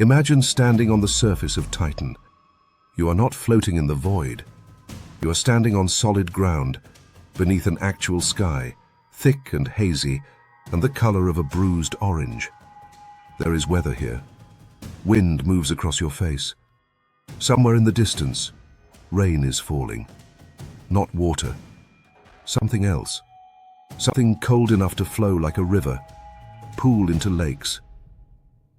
Imagine standing on the surface of Titan. You are not floating in the void. You are standing on solid ground, beneath an actual sky, thick and hazy, and the color of a bruised orange. There is weather here. Wind moves across your face. Somewhere in the distance, rain is falling. Not water. Something else. Something cold enough to flow like a river, pool into lakes,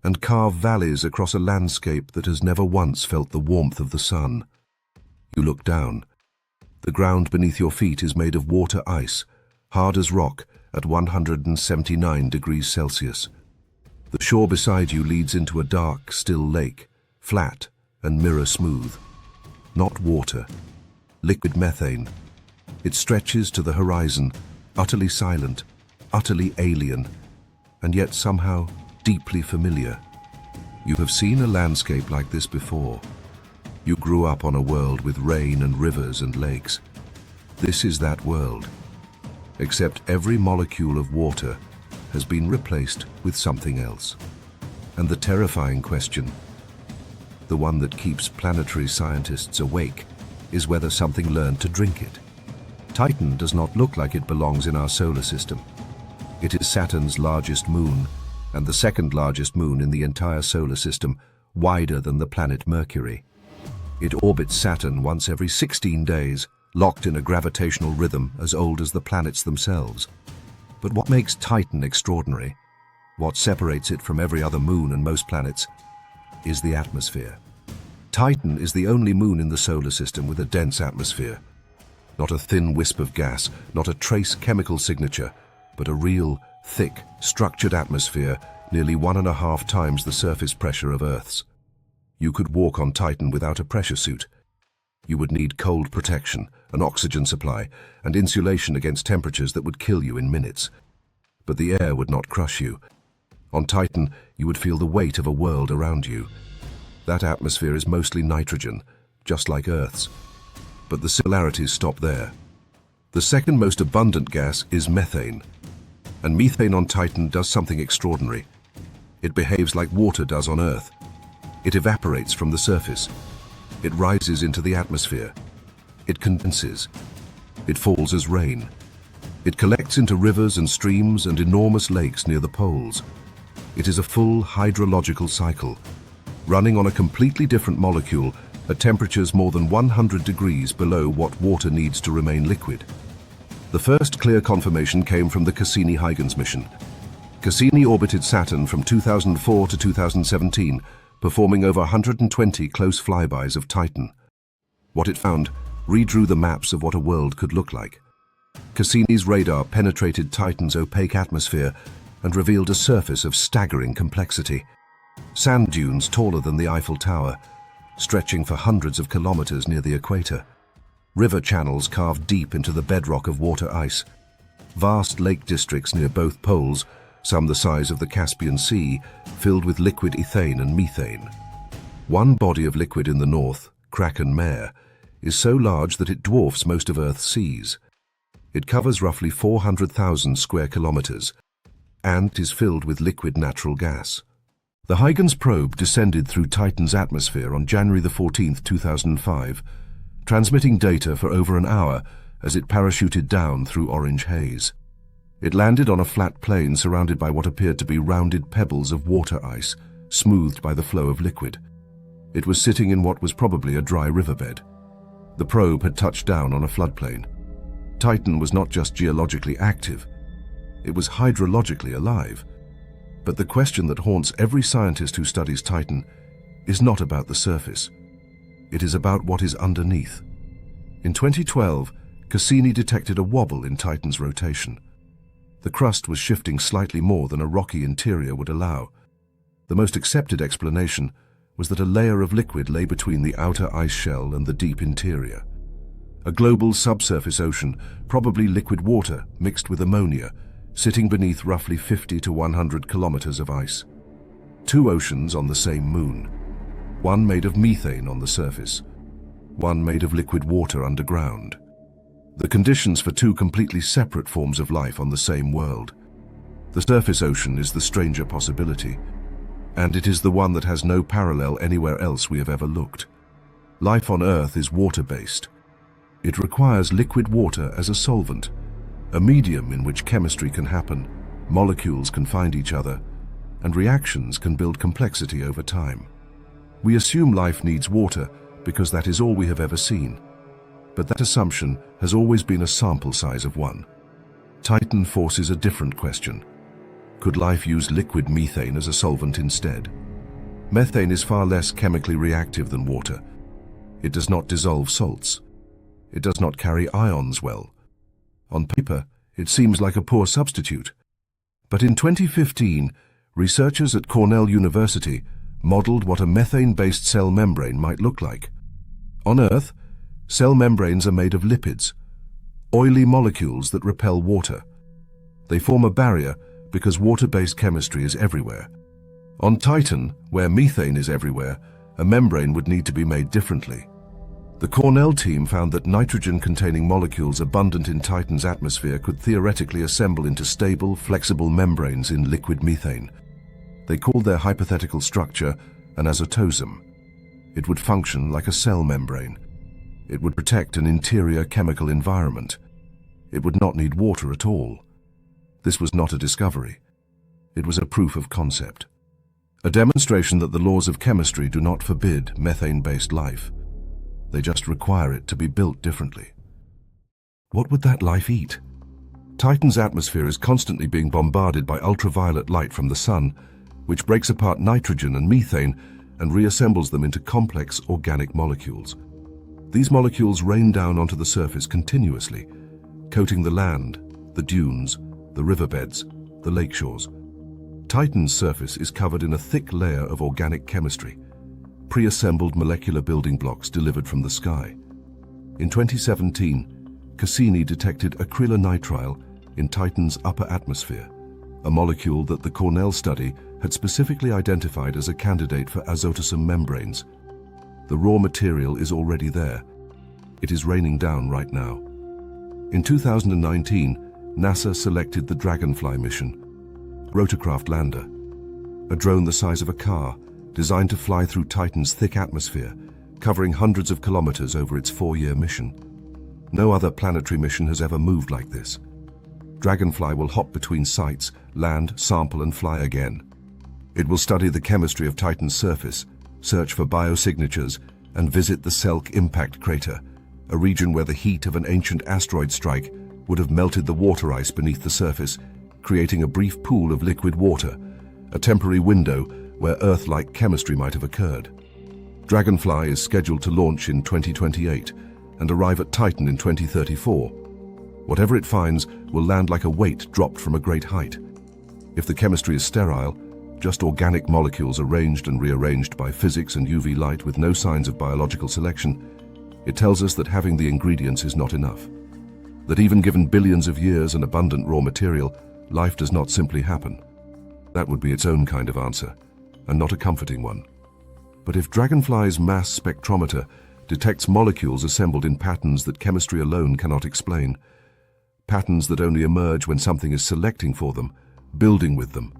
and carve valleys across a landscape that has never once felt the warmth of the sun. You look down. The ground beneath your feet is made of water ice, hard as rock at 179 degrees Celsius. The shore beside you leads into a dark, still lake, flat and mirror smooth. Not water, liquid methane. It stretches to the horizon, utterly silent, utterly alien, and yet somehow deeply familiar. You have seen a landscape like this before. You grew up on a world with rain and rivers and lakes. This is that world, except every molecule of water has been replaced with something else. And the terrifying question, the one that keeps planetary scientists awake, is whether something learned to drink it. Titan does not look like it belongs in our solar system. It is Saturn's largest moon, and the second largest moon in the entire solar system, wider than the planet Mercury. It orbits Saturn once every 16 days, locked in a gravitational rhythm as old as the planets themselves. But what makes Titan extraordinary, what separates it from every other moon and most planets, is the atmosphere. Titan is the only moon in the solar system with a dense atmosphere. Not a thin wisp of gas, not a trace chemical signature, but a real, thick, structured atmosphere nearly 1.5 times the surface pressure of Earth's. You could walk on Titan without a pressure suit. You would need cold protection, an oxygen supply, and insulation against temperatures that would kill you in minutes. But the air would not crush you. On Titan, you would feel the weight of a world around you. That atmosphere is mostly nitrogen, just like Earth's. But the similarities stop there. The second most abundant gas is methane. And methane on Titan does something extraordinary. It behaves like water does on Earth. It evaporates from the surface. It rises into the atmosphere. It condenses. It falls as rain. It collects into rivers and streams and enormous lakes near the poles. It is a full hydrological cycle, running on a completely different molecule at temperatures more than 100 degrees below what water needs to remain liquid. The first clear confirmation came from the Cassini-Huygens mission. Cassini orbited Saturn from 2004 to 2017, performing over 120 close flybys of Titan. What it found redrew the maps of what a world could look like. Cassini's radar penetrated Titan's opaque atmosphere and revealed a surface of staggering complexity. Sand dunes taller than the Eiffel Tower, stretching for hundreds of kilometers near the equator. River channels carved deep into the bedrock of water ice. Vast lake districts near both poles, some the size of the Caspian Sea, filled with liquid ethane and methane. One body of liquid in the north, Kraken Mare, is so large that it dwarfs most of Earth's seas. It covers roughly 400,000 square kilometers and is filled with liquid natural gas. The Huygens probe descended through Titan's atmosphere on January 14, 2005, transmitting data for over an hour as it parachuted down through orange haze. It landed on a flat plain surrounded by what appeared to be rounded pebbles of water ice, smoothed by the flow of liquid. It was sitting in what was probably a dry riverbed. The probe had touched down on a floodplain. Titan was not just geologically active, it was hydrologically alive. But the question that haunts every scientist who studies Titan is not about the surface. It is about what is underneath. In 2012, Cassini detected a wobble in Titan's rotation. The crust was shifting slightly more than a rocky interior would allow. The most accepted explanation was that a layer of liquid lay between the outer ice shell and the deep interior. A global subsurface ocean, probably liquid water mixed with ammonia, sitting beneath roughly 50 to 100 kilometers of ice. Two oceans on the same moon. One made of methane on the surface, one made of liquid water underground. The conditions for two completely separate forms of life on the same world. The surface ocean is the stranger possibility. And it is the one that has no parallel anywhere else we have ever looked. Life on Earth is water-based. It requires liquid water as a solvent, a medium in which chemistry can happen, molecules can find each other, and reactions can build complexity over time. We assume life needs water because that is all we have ever seen. But that assumption has always been a sample size of one. Titan forces a different question. Could life use liquid methane as a solvent instead? Methane is far less chemically reactive than water. It does not dissolve salts. It does not carry ions well. On paper, it seems like a poor substitute. But in 2015, researchers at Cornell University modeled what a methane-based cell membrane might look like. On Earth, cell membranes are made of lipids, oily molecules that repel water. They form a barrier because water-based chemistry is everywhere. On Titan, where methane is everywhere, a membrane would need to be made differently. The Cornell team found that nitrogen-containing molecules abundant in Titan's atmosphere could theoretically assemble into stable, flexible membranes in liquid methane. They called their hypothetical structure an azotosome. It would function like a cell membrane. It would protect an interior chemical environment. It would not need water at all. This was not a discovery. It was a proof of concept. A demonstration that the laws of chemistry do not forbid methane-based life. They just require it to be built differently. What would that life eat? Titan's atmosphere is constantly being bombarded by ultraviolet light from the sun, which breaks apart nitrogen and methane and reassembles them into complex organic molecules. These molecules rain down onto the surface continuously, coating the land, the dunes, the riverbeds, the lakeshores. Titan's surface is covered in a thick layer of organic chemistry, pre-assembled molecular building blocks delivered from the sky. In 2017, Cassini detected acrylonitrile in Titan's upper atmosphere, a molecule that the Cornell study had specifically identified as a candidate for azotosome membranes. The raw material is already there. It is raining down right now. In 2019, NASA selected the Dragonfly mission, rotorcraft lander, a drone the size of a car, designed to fly through Titan's thick atmosphere, covering hundreds of kilometers over its 4-year mission. No other planetary mission has ever moved like this. Dragonfly will hop between sites, land, sample, and fly again. It will study the chemistry of Titan's surface, search for biosignatures, and visit the Selk impact crater, a region where the heat of an ancient asteroid strike would have melted the water ice beneath the surface, creating a brief pool of liquid water, a temporary window where Earth-like chemistry might have occurred. Dragonfly is scheduled to launch in 2028 and arrive at Titan in 2034. Whatever it finds will land like a weight dropped from a great height. If the chemistry is sterile, just organic molecules arranged and rearranged by physics and UV light with no signs of biological selection, it tells us that having the ingredients is not enough. That even given billions of years and abundant raw material, life does not simply happen. That would be its own kind of answer, and not a comforting one. But if Dragonfly's mass spectrometer detects molecules assembled in patterns that chemistry alone cannot explain, patterns that only emerge when something is selecting for them, building with them,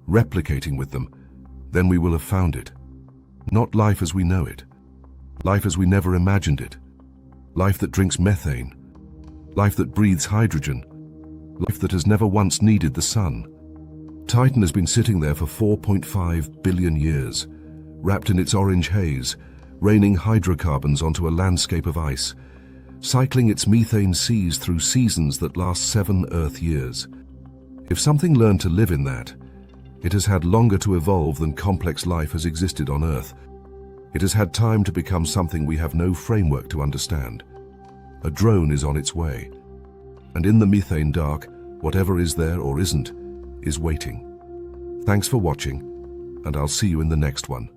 replicating with them, then we will have found it. Not life as we know it. Life as we never imagined it. Life that drinks methane. Life that breathes hydrogen. Life that has never once needed the sun. Titan has been sitting there for 4.5 billion years, wrapped in its orange haze, raining hydrocarbons onto a landscape of ice, cycling its methane seas through seasons that last 7 Earth years. If something learned to live in that, it has had longer to evolve than complex life has existed on Earth. It has had time to become something we have no framework to understand. A drone is on its way. And in the methane dark, whatever is there or isn't, is waiting. Thanks for watching, and I'll see you in the next one.